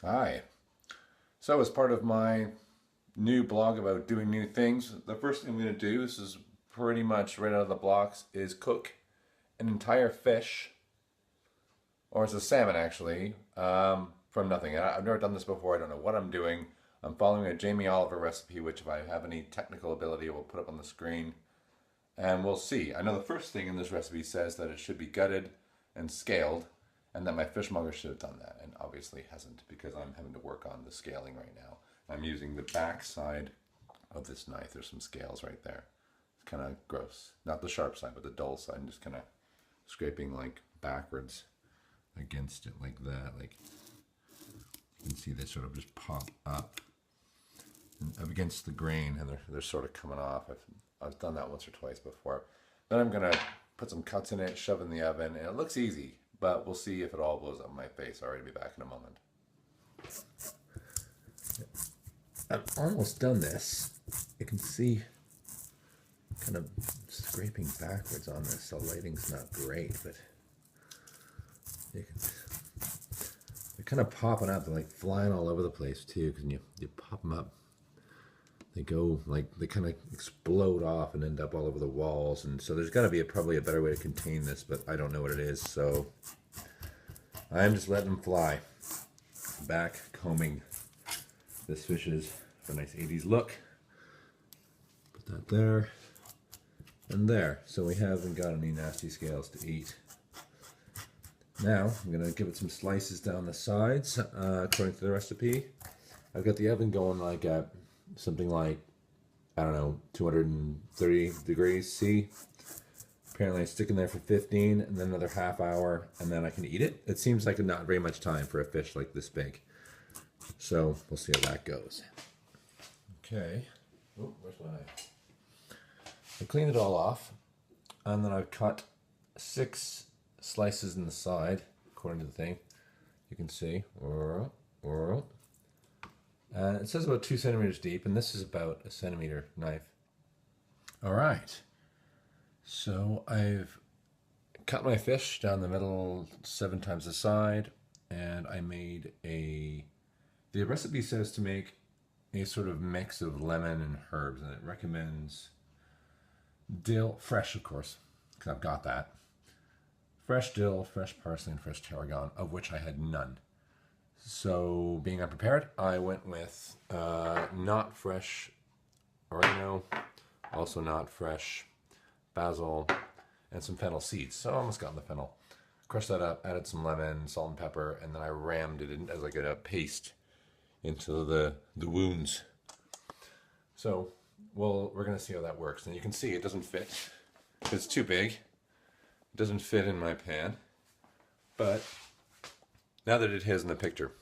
Hi. So, as part of my new blog about doing new things, the first thing I'm going to do, this is pretty much right out of the blocks, is cook an entire fish, or it's a salmon actually, from nothing. I've never done this before. I don't know what I'm doing. I'm following a Jamie Oliver recipe, which if I have any technical ability, I will put up on the screen, and we'll see. I know the first thing in this recipe says that it should be gutted and scaled, and that my fishmonger should have done that, and obviously hasn't because I'm having to work on the scaling right now. I'm using the back side of this knife. There's some scales right there. It's kind of gross. Not the sharp side, but the dull side. I'm just kind of scraping like backwards against it like that. Like you can see they sort of just pop up against the grain, and they're sort of coming off. I've done that once or twice before. Then I'm gonna put some cuts in it, shove in the oven, and it looks easy, but we'll see if it all blows up in my face. I'll already be back in a moment. I've almost done this. You can see kind of scraping backwards on this. The lighting's not great, but you can, they're kind of popping up. They're like flying all over the place too, because you pop them up. They go like they kind of explode off and end up all over the walls, and so there's got to be probably a better way to contain this, but I don't know what it is, so I'm just letting them fly. Back combing this fish's for a nice 80s look. Put that there and there, so we haven't got any nasty scales to eat. Now I'm gonna give it some slices down the sides according to the recipe. I've got the oven going like at something like, I don't know, 230 degrees C. Apparently I stick in there for 15 and then another half hour and then I can eat it. It seems like not very much time for a fish like this big. So we'll see how that goes. Okay. Oh, where's my knife? I cleaned it all off and then I've cut 6 slices in the side, according to the thing. You can see. It says about 2 centimeters deep, and this is about a centimeter knife. All right. So I've cut my fish down the middle 7 times the side, and I made the recipe says to make a sort of mix of lemon and herbs, and it recommends dill, fresh of course, because I've got that. Fresh dill, fresh parsley, and fresh tarragon, of which I had none. So, being unprepared, I went with not fresh oregano, also not fresh basil, and some fennel seeds. So I almost got the fennel. Crushed that up, added some lemon, salt and pepper, and then I rammed it in as like a paste into the wounds. So, well, we're going to see how that works. And you can see it doesn't fit. It's too big. It doesn't fit in my pan. But now that it is in the picture,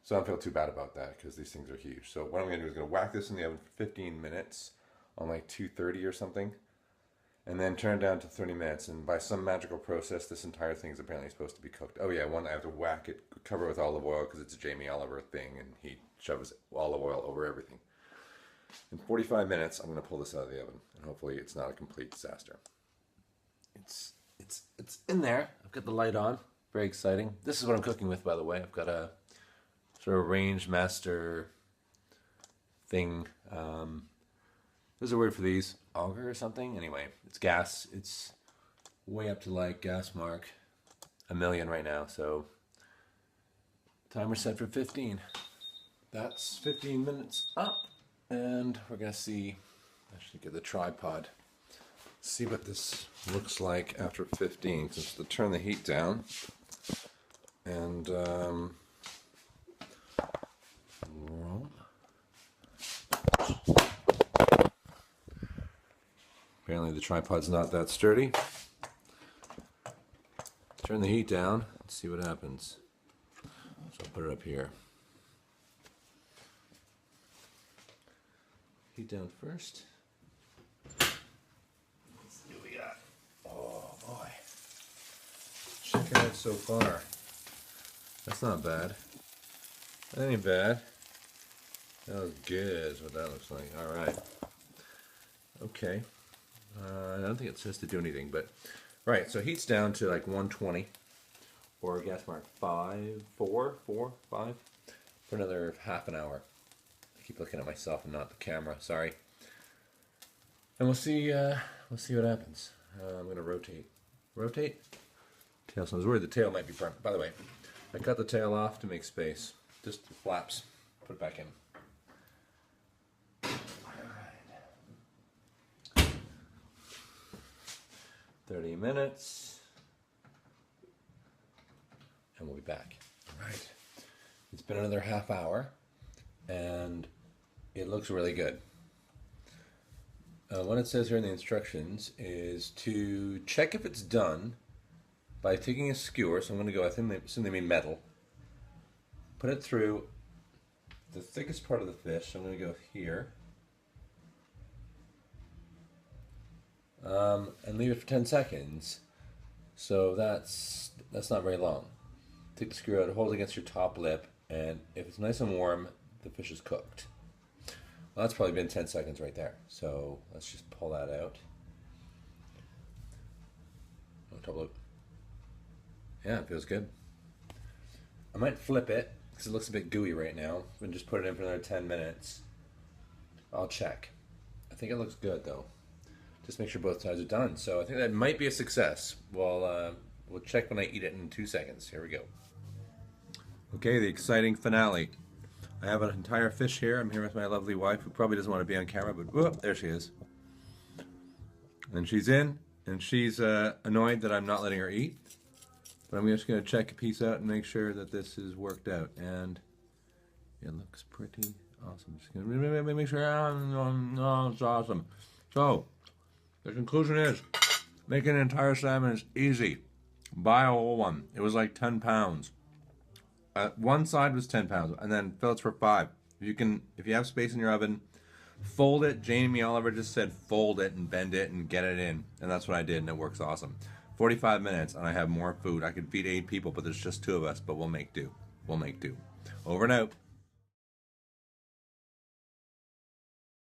so I don't feel too bad about that because these things are huge. So what I'm going to do is going to whack this in the oven for 15 minutes on like 230 or something, and then turn it down to 30 minutes. And by some magical process, this entire thing is apparently supposed to be cooked. Oh yeah, one I have to whack it, cover it with olive oil because it's a Jamie Oliver thing, and he shoves olive oil over everything. In 45 minutes, I'm going to pull this out of the oven, and hopefully it's not a complete disaster. It's in there. I've got the light on. Very exciting. This is what I'm cooking with, by the way. I've got a sort of range master thing. There's a word for these. Auger or something? Anyway, it's gas. It's way up to like gas mark 1,000,000 right now. So timer set for 15. That's 15 minutes up. And we're going to see, I should get the tripod. See what this looks like after 15. Just to turn the heat down. And apparently the tripod's not that sturdy. Turn the heat down and see what happens. So I'll put it up here. Heat down first. Let's see what we got. Oh boy. Check it out so far. That's not bad. That ain't bad. That was good is what that looks like. Alright. Okay. I don't think it says to do anything, but right, so heat's down to like 120 or gas mark 5, 4, 4, 5. for another half an hour. I keep looking at myself and not the camera. Sorry. And we'll see what happens. I'm gonna rotate. Rotate. Tail. So I was worried the tail might be burnt. By the way, I cut the tail off to make space. Just the flaps. Put it back in. 30 minutes, and we'll be back. All right. It's been another half hour, and it looks really good. What it says here in the instructions is to check if it's done by taking a skewer. So I'm going to go, I assume they mean metal. Put it through the thickest part of the fish. So I'm going to go here. And leave it for 10 seconds. So that's not very long. Take the screw out, hold it against your top lip, and if it's nice and warm, the fish is cooked. Well, that's probably been 10 seconds right there. So let's just pull that out. Top lip. Yeah, it feels good. I might flip it because it looks a bit gooey right now, and just put it in for another 10 minutes. I'll check. I think it looks good though. Just make sure both sides are done. So I think that might be a success. Well, we'll check when I eat it in 2 seconds. Here we go. Okay, the exciting finale. I have an entire fish here. I'm here with my lovely wife, who probably doesn't want to be on camera, but whoop, there she is. And she's in, and she's annoyed that I'm not letting her eat. But I'm just going to check a piece out and make sure that this is worked out. And it looks pretty awesome. Just going to make sure, it's awesome. So, the conclusion is, making an entire salmon is easy. Buy a whole one. It was like 10 pounds. One side was 10 pounds, and then fillets for 5. If you have space in your oven, fold it. Jamie Oliver just said fold it and bend it and get it in, and that's what I did, and it works awesome. 45 minutes, and I have more food. I could feed 8 people, but there's just 2 of us, but we'll make do. We'll make do. Over and out.